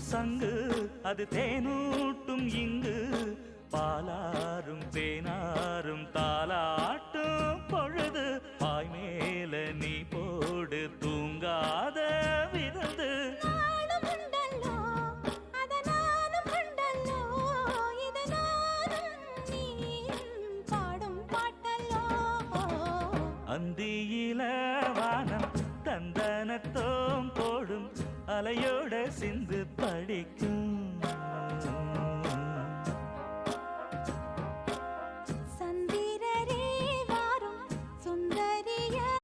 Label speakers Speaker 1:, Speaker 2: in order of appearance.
Speaker 1: சங்கு அது தேனூட்டும் இங்கு பாலாரும் தேனாரும் தாலாட்டும் பொழுது பாய் மேல நீ போடு தூங்காத விருந்து அந்தியில வானம் தந்தனத்தோம் போடும் அலையோட சிந்து படிக்கும்